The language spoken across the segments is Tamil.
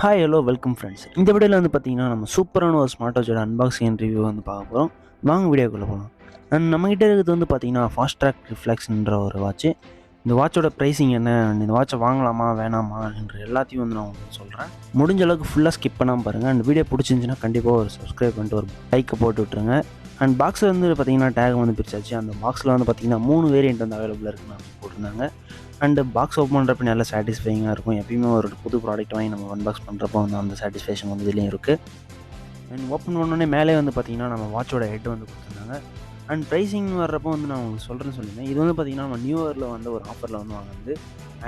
Hi hello welcome friends. இந்த வீடியோவில் வந்து பார்த்தீங்கன்னா நம்ம சூப்பரான ஒரு ஸ்மார்ட் வாட்சோட அன்பாக்சிங் ரிவ்யூ வந்து பார்க்க போகிறோம். வாங்க வீடியோக்குள்ளே போகலாம். அண்ட் நம்மகிட்ட இருக்கிறது வந்து பார்த்தீங்கன்னா ஃபாஸ்ட்ராக் ரிஃப்ளெக்ஸ்ன்ற ஒரு வாட்ச். இந்த வாட்சோட ப்ரைஸிங் என்ன, இந்த வாட்சை வாங்கலாமா வேணாமா என்ற எல்லாத்தையும் வந்து நான் உங்களுக்கு சொல்கிறேன். முடிஞ்ச அளவுக்கு ஃபுல்லாக ஸ்கிப் பண்ணாமல் பாருங்கள். அண்ட் வீடியோ பிடிச்சிருந்துச்சுன்னா கண்டிப்பாக ஒரு சப்ஸ்கிரைப் பண்ணிட்டு ஒரு லைக்கை போட்டு விட்டுருங்க. அண்ட் பாக்ஸில் வந்து பார்த்தீங்கன்னா டேக் வந்து பிரிச்சாச்சு. அந்த பாக்ஸில் வந்து பார்த்தீங்கன்னா 3 வேரியண்ட் வந்து அவைலபிளாக இருக்குன்னு போட்டிருந்தாங்க. அண்டு பாக்ஸ் ஓப்பன் பண்ணுறப்ப நல்லா சாட்டிஸ்ஃபைங்காக இருக்கும். எப்பயுமே ஒரு புது ப்ராடக்ட் வாங்கி நம்ம அன்பாக்ஸ் பண்ணுறப்போ வந்து அந்த சாட்டிஸ்ஃபேக்ஷன் வந்து இதுலேயும் இருக்குது. அண்ட் ஓப்பன் பண்ணோடனே மேலே வந்து பார்த்திங்கன்னா நம்ம வாட்சோட ஹெட் வந்து கொடுத்துருந்தாங்க. அண்ட் ப்ரைஸிங் வர்றப்போ வந்து நான் உங்களுக்கு சொல்லியிருந்தேன். இது வந்து பார்த்திங்கன்னா நம்ம நியூ இயரில் வந்து ஒரு ஆஃபரில் வந்து வாங்குறது.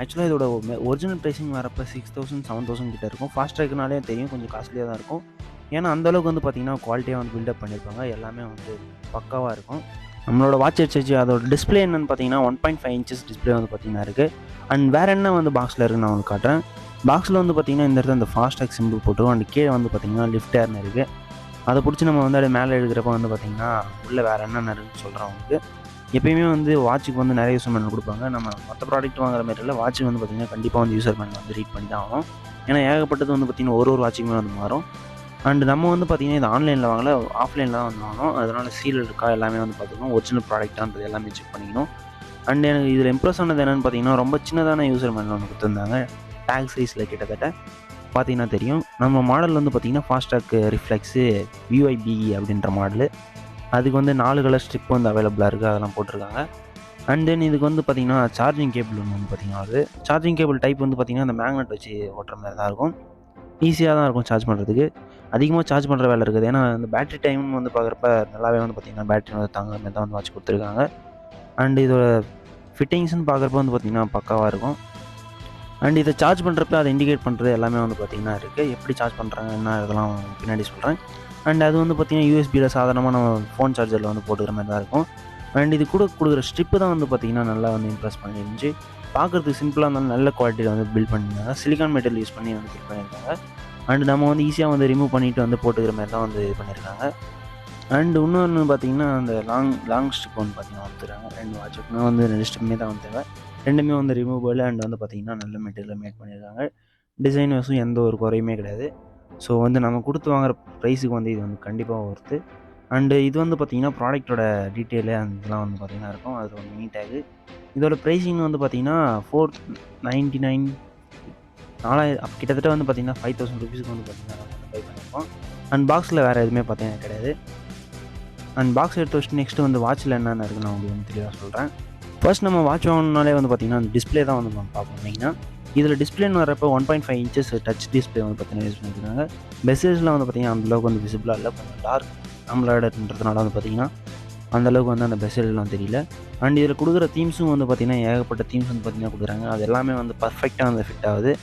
ஆக்சுவலாக இதோட ஒரிஜினல் ப்ரைஸிங் வரப்போ 6000 7000 கிட்ட இருக்கும். ஃபாஸ்ட்ராக்னாலே தெரியும் கொஞ்சம் காஸ்ட்லியாக தான் இருக்கும். ஏன்னா அந்தளவுக்கு வந்து பார்த்திங்கன்னா குவாலிட்டியாக வந்து பில்டப் பண்ணியிருப்பாங்க. எல்லாமே வந்து பக்காவாக இருக்கும். நம்மளோட வாட்ச் வச்சு அதோட டிஸ்பிளே என்னென்னு பார்த்தீங்கன்னா 1.5 இன்ச்சஸ் டிஸ்பிளே வந்து பார்த்தீங்கன்னா இருக்குது. அண்ட் வேறு என்ன வந்து பாக்ஸில் இருக்குன்னு நான் உங்களுக்கு காட்டுறேன். பாக்ஸில் வந்து பார்த்தீங்கன்னா இந்த இடத்துல இந்த ஃபாஸ்ட்ராக் சிம்பிள் போட்டுரும். அண்ட் கீழே வந்து பார்த்தீங்கன்னா லிஃப்ட் ஏர்னு இருக்குது. அதை பிடிச்சி நம்ம வந்து அப்படியே மேலே எடுக்கிறப்ப வந்து பார்த்தீங்கன்னா உள்ளே வேறு என்னென்ன இருக்குன்னு சொல்கிறேன் உங்களுக்கு. எப்பயுமே வந்து வாட்சுக்கு வந்து நிறைய யூசர் மேனுவல் கொடுப்பாங்க. நம்ம மற்ற ப்ராடக்ட் வாங்குற மாதிரி இல்லை, வாட்சுக்கு வந்து பார்த்தீங்கன்னா கண்டிப்பாக வந்து யூசர் மேனுவல் வந்து ரீட் பண்ணி தான் ஆகும். ஏன்னா ஏகப்பட்டது வந்து பார்த்தீங்கன்னா ஒரு வாட்சுக்குமே வந்து மாறும். அண்டு நம்ம வந்து பார்த்திங்கன்னா இது ஆன்லைனில் வாங்கல, ஆஃப்லைனில் தான் வந்து வாங்கணும். அதனால் சீல் இருக்கா எல்லாமே வந்து பார்த்துக்கணும். ஒரிஜினல் ப்ராடக்டான்றது எல்லாமே செக் பண்ணிக்கணும். அண்ட் எனக்கு இதில் இம்ப்ரெஸ் ஆனது என்னென்னு பார்த்தீங்கன்னா ரொம்ப சின்னதான யூசர் மேனுவல் ஒன்று கொடுத்துருந்தாங்க. டேக் சைஸில் கிட்டத்தட்ட பார்த்தீங்கன்னா தெரியும். நம்ம மாடல் வந்து பார்த்திங்கன்னா ஃபாஸ்ட்ராக் ரிஃப்ளெக்ஸு Vybe அப்படின்ற மாடலு. அதுக்கு வந்து 4 கலர் ஸ்ட்ரிப் வந்து அவைலபிளாக இருக்குது, அதெல்லாம் போட்டிருக்காங்க. அண்ட் தென் இதுக்கு வந்து பார்த்திங்கன்னா சார்ஜிங் கேபிள் ஒன்று வந்து பார்த்திங்கன்னா வருது. சார்ஜிங் கேபிள் டைப் வந்து பார்த்திங்கன்னா அந்த மேக்னெட் வச்சு ஓட்டுற மாதிரி தான் இருக்கும். ஈஸியாக தான் இருக்கும் சார்ஜ் பண்ணுறதுக்கு. அதிகமாக சார்ஜ் பண்ணுற வேலை இருக்குது. ஏன்னா இந்த பேட்டரி டைம் வந்து பார்க்குறப்ப நல்லாவே வந்து பார்த்திங்கன்னா பேட்டரி வந்து தாங்குற மாதிரி தான் வந்து வாட்ச் கொடுத்துருக்காங்க. அண்ட் இதோட ஃபிட்டிங்ஸ்னு பார்க்குறப்ப வந்து பார்த்திங்கன்னா பக்காவாக இருக்கும். அண்ட் இதை சார்ஜ் பண்ணுறப்ப அதை இண்டிகேட் பண்ணுறது எல்லாமே வந்து பார்த்திங்கன்னா இருக்குது. எப்படி சார்ஜ் பண்ணுறாங்க என்ன இதெல்லாம் பின்னாடி சொல்கிறேன். அண்ட் அது வந்து பார்த்திங்கன்னா யூஎஸ்பியில் சாதாரணமாக நம்ம ஃபோன் சார்ஜரில் வந்து போட்டுக்கிற மாதிரி தான் இருக்கும். அண்ட் இது கூட கொடுக்குற ஸ்ட்ரிப்பு தான் வந்து பார்த்திங்கன்னா நல்லா வந்து இம்ப்ரெஸ் பண்ணிருந்துச்சு. பார்க்குறதுக்கு சிம்பிளாக இருந்தாலும் நல்ல குவாலிட்டியில் வந்து பில்ட் பண்ணியிருந்தாங்க. சிலிக்கான் மெட்டீரியல் யூஸ் பண்ணி வந்து பில்ட் பண்ணியிருக்காங்க. அண்டு நம்ம வந்து ஈஸியாக வந்து ரிமூவ் பண்ணிவிட்டு வந்து போட்டுக்கிற மாதிரி தான் வந்து இது பண்ணியிருக்காங்க. அண்டு இன்னொன்று பார்த்திங்கன்னா அந்த லாங் ஸ்ட்ரிப் வந்து பார்த்திங்கன்னா வந்துருக்காங்க. 2 வாட்சுக்குமே வந்து 2 ஸ்ட்ரிப்புமே தான் வந்து தேவை. 2மே வந்து ரிமூவபிள் அண்ட் வந்து பார்த்திங்கன்னா நல்ல மெட்டீரியல் மேட் பண்ணியிருக்காங்க. டிசைன் வைஸும் எந்த ஒரு குறையுமே கிடையாது. ஸோ வந்து நம்ம கொடுத்து வாங்குற ப்ரைஸுக்கு வந்து இது வந்து கண்டிப்பாக ஒர்த்து. அண்டு இது வந்து பார்த்திங்கன்னா ப்ராடக்ட்டோட டீட்டெயிலு அந்த இதெல்லாம் வந்து பார்த்திங்கன்னா இருக்கும். அதில் ஒரு மினி டேகு. இதோட ப்ரைஸிங் வந்து பார்த்திங்கன்னா 499 4000 கிட்டத்தட்ட வந்து பார்த்திங்கன்னா 5000 ருபீஸுக்கு வந்து பார்த்திங்கன்னா நம்ம பை பண்ணியிருக்கோம். அண்ட் பாக்ஸில் வேறு எதுவுமே பார்த்தீங்கன்னா கிடையாது. அண்ட் பாக்ஸ் எடுத்து வச்சுட்டு நெக்ஸ்ட்டு வந்து வாட்சில் என்னென்ன இருக்குன்னு நான் உங்களுக்கு வந்து தெளிவாக சொல்கிறேன். ஃபர்ஸ்ட் நம்ம வாட்ச் வாங்கினாலே வந்து பார்த்திங்கன்னா அந்த டிஸ்பிளே தான் வந்து நம்ம பார்ப்போம் மெயினாக. இதில் டிஸ்பிளேன்னு வரப்போ 1.5 இன்ச்சஸ் டச் டிஸ்பிளே வந்து பார்த்திங்கன்னா யூஸ் பண்ணியிருக்காங்க. மெசேஜ்லாம் வந்து பார்த்திங்கன்னா அந்தளவுக்கு வந்து விசிபிளாக இல்லை, கொஞ்சம் டார்க் ஆம்லோய்டுன்றதுனால வந்து பார்த்திங்கன்னா அந்தளவுக்கு வந்து அந்த பெசல்லாம் தெரியல. அண்ட் இதில் கொடுக்குற தீம்ஸும் வந்து பார்த்திங்கன்னா ஏகப்பட்ட தீம்ஸ் வந்து பார்த்திங்கன்னா கொடுக்குறாங்க. அது எல்லாமே வந்து பர்ஃபெக்டாக வந்து ஃபிட் ஆகுது.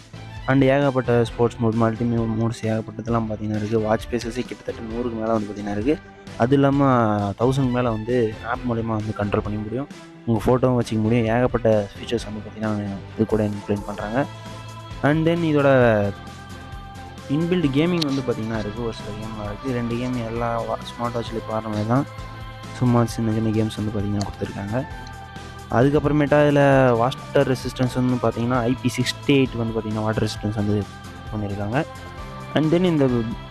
அண்ட் ஏகப்பட்ட ஸ்போர்ட்ஸ் மோட், மல்டி மோட்ஸ் ஏகப்பட்டதெல்லாம் பார்த்திங்கன்னா இருக்குது. வாட்ச் ஃபேஸஸே கிட்டத்தட்ட 100க்கு மேலே வந்து பார்த்திங்கன்னா இருக்குது. அது இல்லாமல் 1000க்கு மேலே வந்து ஆப் மூலிமா வந்து கண்ட்ரோல் பண்ணிக்க முடியும். உங்கள் ஃபோட்டோவும் வச்சுக்க முடியும். ஏகப்பட்ட ஃபீச்சர்ஸ் வந்து பார்த்திங்கன்னா இது கூட இம்ப்ளிமெண்ட் பண்ணுறாங்க. அண்ட் தென் இதோட இன்பில்ட் கேமிங் வந்து பார்த்திங்கன்னா இருக்குது. ஒரு சில கேம்லாம் இருக்குது. 2 கேம் எல்லா ஸ்மார்ட் வாட்சில் இப்போ வர மாதிரி தான் சும்மா சின்ன சின்ன கேம்ஸ் வந்து பார்த்திங்கன்னா கொடுத்துருக்காங்க. அதுக்கப்புறமேட்டா இதில் வாட்டர் ரெசிஸ்டன்ஸ் வந்து பார்த்திங்கன்னா IP68 வந்து பார்த்திங்கன்னா வாட்டர் ரெசிஸ்டன்ஸ் வந்து பண்ணியிருக்காங்க. அண்ட் தென் இந்த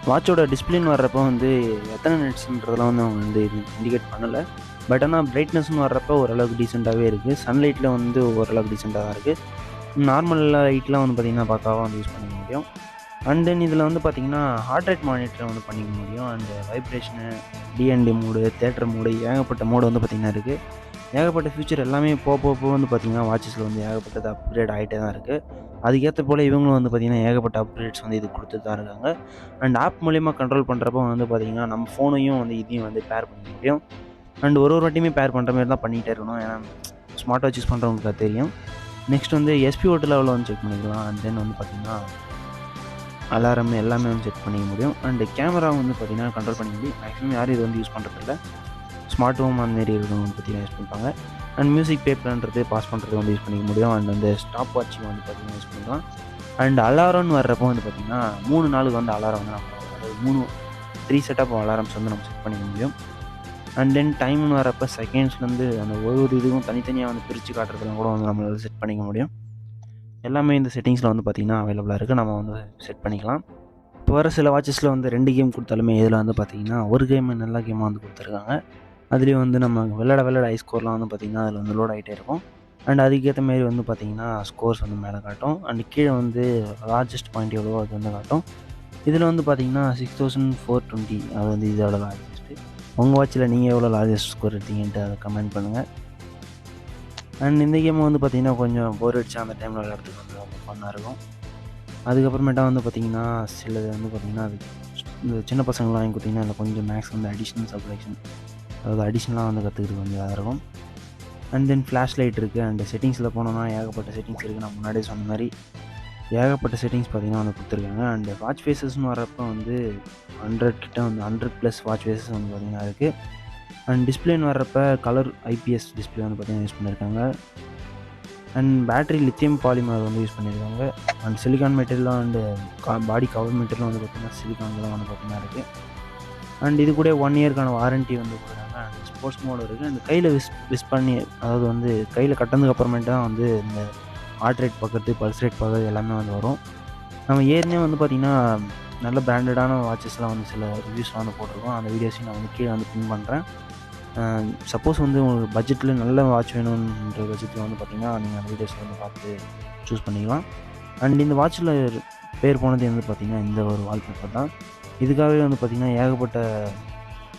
வாட்சோட டிஸ்பிளேன்னு வர்றப்போ வந்து எத்தனை நிட்ஸ்ன்றதெல்லாம் வந்து அவங்க வந்து இண்டிகேட் பண்ணலை. பட் ஆனால் பிரைட்னஸ்னு வர்றப்போ ஓரளவுக்கு டீசெண்டாகவே இருக்குது. சன்லைட்டில் வந்து ஓரளவுக்கு டீசெண்டாக தான் இருக்குது. நார்மல் லைட்லாம் வந்து பார்த்திங்கன்னா பக்காவாக வந்து யூஸ் பண்ணிக்க முடியும். அண்ட் தென் இதில் வந்து பார்த்திங்கன்னா ஹார்ட் ரேட் மானிட்டர் வந்து பண்ணிக்க முடியும். And vibration, DND mode, theatre mode, ஏகப்பட்ட மோடு வந்து பார்த்திங்கன்னா இருக்குது. ஏகப்பட்ட ஃபியூச்சர் எல்லாமே போக வந்து பார்த்திங்கன்னா வாட்சஸில் வந்து ஏகப்பட்டது அப்கிரேட் ஆகிட்டே தான் இருக்குது. அதுக்கேற்ற போல் இவங்களும் வந்து பார்த்திங்கன்னா ஏகப்பட்ட அப்கிரேட்ஸ் வந்து இது கொடுத்துட்டு தான் இருக்காங்க. அண்ட் ஆப் மூலிமா கண்ட்ரோல் பண்ணுறப்போ வந்து பார்த்திங்கன்னா நம்ம ஃபோனையும் வந்து இதையும் வந்து பேர் பண்ணிக்க முடியும். அண்ட் ஒரு வாட்டியுமே பேர் பண்ணுற மாதிரி தான் பண்ணிகிட்டே இருக்கணும். ஏன்னா ஸ்மார்ட் வாட்ச் யூஸ் பண்ணுறவங்களுக்கு அது தெரியும். நெக்ஸ்ட் வந்து SPO2 லெவலில் வந்து செக் பண்ணிக்கலாம். அண்ட் தென் வந்து பார்த்திங்கன்னா அலாரம் எல்லாமே வந்து செக் பண்ணிக்க முடியும். அண்டு கேமரா வந்து பார்த்திங்கன்னா கண்ட்ரோல் பண்ணிக்க முடியும். மேக்ஸிமம் யாரும் இது வந்து யூஸ் பண்ணுறதில்ல. ஸ்மார்ட் ஹோம் அந்த மாரி இருக்கிறவங்க பார்த்திங்கன்னா யூஸ் பண்ணிப்பாங்க. அண்ட் மியூசிக் ப்ளே பண்ணுறது, பாஸ் பண்ணுறது வந்து யூஸ் பண்ணிக்க முடியும். அண்ட் அந்த ஸ்டாப் வாட்சிங் வந்து பார்த்திங்கன்னா யூஸ் பண்ணிக்கலாம். அண்ட் அலாரம்னு வர்றப்போ வந்து பார்த்திங்கன்னா 3 நாளுக்கு வந்து அலாரம் வந்து நம்ம அதாவது 3 செட் ஆஃப் அலாரம்ஸ் வந்து நம்ம செட் பண்ணிக்க முடியும். அண்ட் தென் டைம்னு வரப்போ செகண்ட்ஸ்லேருந்து அந்த ஒவ்வொரு இதுவும் தனித்தனியாக வந்து பிரித்து காட்டுறதுலாம் கூட வந்து நம்மளால் செட் பண்ணிக்க முடியும். எல்லாமே இந்த செட்டிங்ஸில் வந்து பார்த்திங்கன்னா அவைலபிளாக இருக்குது. நம்ம வந்து செட் பண்ணிக்கலாம். இப்போ வர சில வாட்சஸில் வந்து 2 கேம் கொடுத்தாலுமே இதில் வந்து பார்த்திங்கன்னா ஒரு கேம் நல்ல கேமாக வந்து கொடுத்துருக்காங்க. அதுலேயும் வந்து நம்ம விளையாட ஐ ஸ்கோர்லாம் வந்து பார்த்திங்கன்னா அதில் வந்து லோட் ஆகிட்டே இருக்கும். அண்ட் அதுக்கேற்ற மாரி வந்து பார்த்திங்கன்னா ஸ்கோர்ஸ் வந்து மேலே காட்டும். அண்ட் கீழே வந்து லார்ஜஸ்ட் பாயிண்ட் எவ்வளோ அது வந்து காட்டும். இதில் வந்து பார்த்திங்கன்னா 6420 அது வந்து இதோட லார்ஜஸ்ட்டு. உங்கள் வாட்சில் நீங்கள் எவ்வளோ லார்ஜஸ்ட் ஸ்கோர் எடுத்தீங்கன்ட்டு அதை கமெண்ட் பண்ணுங்கள். அண்ட் இந்த கேம் வந்து பார்த்திங்கன்னா கொஞ்சம் போர் அடிச்சு அந்த டைமில் விளையாடுறதுக்கு வந்து ரொம்ப ஃபன்னாக இருக்கும். அதுக்கப்புறமேட்டா வந்து பார்த்திங்கன்னா சிலது வந்து பார்த்திங்கன்னா அது இந்த சின்ன பசங்களாம் வாங்கி கொடுத்திங்கன்னா அதில் கொஞ்சம் மேக்ஸ் வந்து அடிஷ்னல் சப்ட்ராக்ஷன் அதாவது அடிஷ்னலாக வந்து கற்றுக்கிறது கொஞ்சம் இதாக இருக்கும். அண்ட் தென் ஃப்ளாஷ் லைட் இருக்குது. அண்ட் செட்டிங்ஸில் போனோம்னா ஏகப்பட்ட செட்டிங்ஸ் இருக்குது. நான் முன்னாடியே சொன்ன மாதிரி ஏகப்பட்ட செட்டிங்ஸ் பார்த்திங்கன்னா வந்து கொடுத்துருக்காங்க. அண்ட் வாட்ச் ஃபேஸஸ்னு வரப்போ வந்து 100 கிட்ட வந்து 100+ வாட்ச் ஃபேஸஸ் வந்து பார்த்திங்கன்னா இருக்குது. அண்ட் டிஸ்பிளேன்னு வர்றப்ப கலர் ஐபிஎஸ் டிஸ்பிளே வந்து பார்த்திங்கன்னா யூஸ் பண்ணியிருக்காங்க. அண்ட் பேட்டரி லித்தியம் பாலிமர் வந்து யூஸ் பண்ணியிருக்காங்க. அண்ட் சிலிக்கான் மெட்டீரியலாம் அண்டு பாடி கவர் மெட்டீரியலும் வந்து பார்த்திங்கன்னா சிலிக்கான்லாம் வந்து பார்த்திங்கன்னா இருக்குது. அண்ட் இது கூட 1 இயர்க்கான வாரண்ட்டி வந்து கொடுக்குறாங்க. அண்ட் ஸ்போர்ட்ஸ் மோடு இருக்குது. அந்த கையில் விஸ் பண்ணி அதாவது வந்து கையில் கட்டினதுக்கு அப்புறமேட்டு தான் வந்து இந்த ஹார்ட் ரேட் பார்க்குறது, பல்ஸ் ரேட் பார்க்குறது எல்லாமே வந்து வரும். நம்ம ஏற்கனவே வந்து பார்த்திங்கன்னா நல்ல பிராண்டடான வாட்சஸ்லாம் வந்து சில ரிவ்யூஸ்லாம் வந்து போட்டிருக்கோம். அந்த வீடியோஸையும் நான் வந்து கீழே வந்து பின் பண்ணுறேன். சப்போஸ் வந்து உங்களுக்கு பட்ஜெட்டில் நல்ல வாட்ச் வேணுன்ற பட்ஜெட்டில் வந்து பார்த்திங்கன்னா நீங்கள் அந்த வீடியோஸில் வந்து பார்த்து சூஸ் பண்ணிக்கலாம். அண்ட் இந்த வாட்சில் பேர் போனது வந்து பார்த்திங்கன்னா இந்த ஒரு வால்பேப்பர் தான். இதுக்காகவே வந்து பார்த்திங்கன்னா ஏகப்பட்ட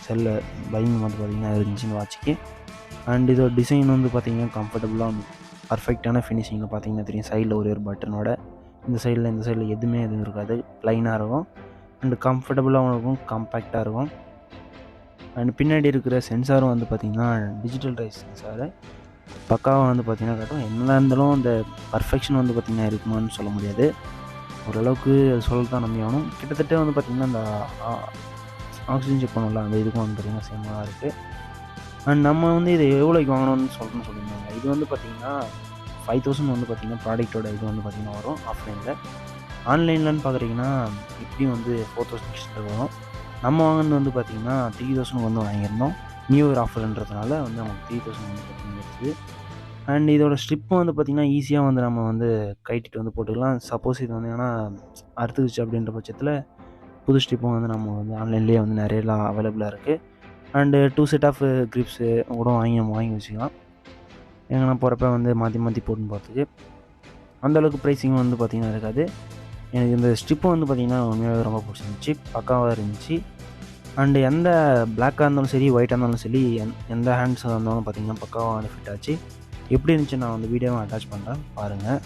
செல்ல பையிங் வந்து பார்த்திங்கன்னா இருந்துச்சு இந்த வாட்சுக்கு. அண்ட் இதோட டிசைன் வந்து பார்த்திங்கன்னா கம்ஃபர்டபுளாக வந்து பர்ஃபெக்டான ஃபினிஷிங்கில் பார்த்திங்கன்னா தெரியும். சைடில் ஒரு பட்டனோட இந்த சைடில் எதுவுமே இருக்காது, ப்ளைனாக இருக்கும். அண்டு கம்ஃபர்டபுளாகவும் இருக்கும், காம்பேக்டாக இருக்கும். அண்ட் பின்னாடி இருக்கிற சென்சாரும் வந்து பார்த்திங்கன்னா டிஜிட்டல் ரைஸ் சென்சாரு பக்காவாக வந்து பார்த்திங்கன்னா காட்டும். என்ன இருந்தாலும் அந்த பர்ஃபெக்ஷன் வந்து பார்த்திங்கன்னா இருக்குமான்னு சொல்ல முடியாது. ஓரளவுக்கு அது சொல்ல தான் நம்பி ஆகணும். கிட்டத்தட்ட வந்து பார்த்திங்கன்னா இந்த ஆக்சிஜன் செக் பண்ணல அந்த இதுக்கும் வந்து பார்த்திங்கன்னா சேமாக தான் இருக்குது. அண்ட் நம்ம வந்து இதை எவ்வளோக்கு வாங்கணும்னு சொல்லியிருந்தாங்க. இது வந்து பார்த்திங்கன்னா 5000 வந்து பார்த்திங்கன்னா ப்ராடக்ட்டோட இது வந்து பார்த்திங்கன்னா வரும் ஆஃப்லைனில். ஆன்லைன்லன்னு பார்க்குறீங்கன்னா இப்படியும் வந்து 4000 வரும். நம்ம வாங்கினது வந்து பார்த்திங்கன்னா 3000 வந்து வாங்கியிருந்தோம். நியூ இயர் ஆஃபர்ன்றதுனால வந்து நமக்கு 3000 வந்து பார்த்திங்கன்னா இருக்குது. அண்ட் இதோட ஸ்ட்ரிப்பும் வந்து பார்த்திங்கன்னா ஈஸியாக வந்து நம்ம வந்து கைட்டிட்டு வந்து போட்டுக்கலாம். சப்போஸ் இது வந்து ஏன்னா அறுத்துக்குச்சு அப்படின்ற பட்சத்தில் புது ஸ்ட்ரிப்பும் வந்து நம்ம வந்து ஆன்லைன்லேயே வந்து நிறையலாம் அவைலபிளாக இருக்குது. அண்டு 2 செட் ஆஃப் கிரிப்ஸு கூட நம்ம வாங்கி வச்சுக்கலாம். எங்கன்னா போகிறப்ப வந்து மாற்றி போட்டுன்னு போகிறதுக்கு. அந்தளவுக்கு ப்ரைஸிங் வந்து பார்த்திங்கன்னா இருக்காது. எனக்கு இந்த ஸ்ட்ரிப்பும் வந்து பார்த்திங்கன்னா உண்மையாகவே ரொம்ப பிடிச்சிருந்துச்சி, பக்காவாக இருந்துச்சு. அண்டு எந்த பிளாக்காக இருந்தாலும் சரி, ஒயிட்டாக இருந்தாலும் சரி, எந்த ஹேண்ட்ஸாக இருந்தாலும் பார்த்திங்கன்னா பக்காவாக வந்து ஃபிட் ஆச்சு. எப்படி இருந்துச்சு நான் வந்து வீடியோவை அட்டாச் பண்ணுறேன் பாருங்கள்.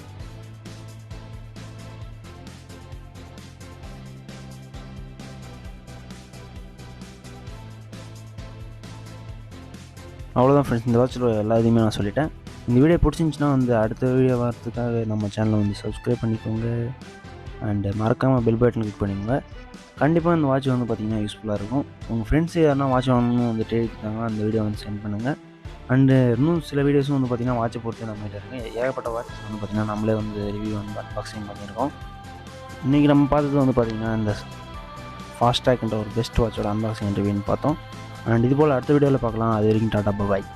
அவ்வளோதான் ஃப்ரெண்ட்ஸ், இந்த வாட்சில் எல்லா இதையுமே நான் சொல்லிட்டேன். இந்த வீடியோ பிடிச்சிருந்துச்சின்னா வந்து அடுத்த வீடியோ வரதுக்காக நம்ம சேனலை வந்து சப்ஸ்கிரைப் பண்ணிக்கோங்க. அண்டு மறக்காமல் பெல் பட்டன் கிளிக் பண்ணிக்கோங்க. கண்டிப்பாக இந்த வாட்ச் வந்து பார்த்திங்கன்னா யூஸ்ஃபுல்லாக இருக்கும். உங்கள் ஃப்ரெண்ட்ஸ் யாருன்னா வாட்ச் வாங்கணும்னு வந்து தேடிட்டாங்க அந்த வீடியோ வந்து சென்ட் பண்ணுங்கள். அண்டு இன்னும் சில வீடியோஸும் வந்து பார்த்திங்கன்னா வாட்சை பொறுத்து நம்மகிட்ட இருக்குது. ஏகப்பட்ட வாட்சஸ் வந்து பார்த்திங்கன்னா நம்மளே வந்து ரிவ்யூ வந்து அன்பாக்சிங் பண்ணியிருக்கோம். இன்றைக்கி நம்ம பார்த்தது வந்து பார்த்திங்கன்னா இந்த ஃபாஸ்ட்ராக்ன்ற ஒரு பெஸ்ட் வாட்சோட அன்பாக்சிங் ரிவ்யூன்னு பார்த்தோம். அண்ட் இது போல் அடுத்த வீடியோவில் பார்க்கலாம். அது வரைக்கும் டாடா பாய்.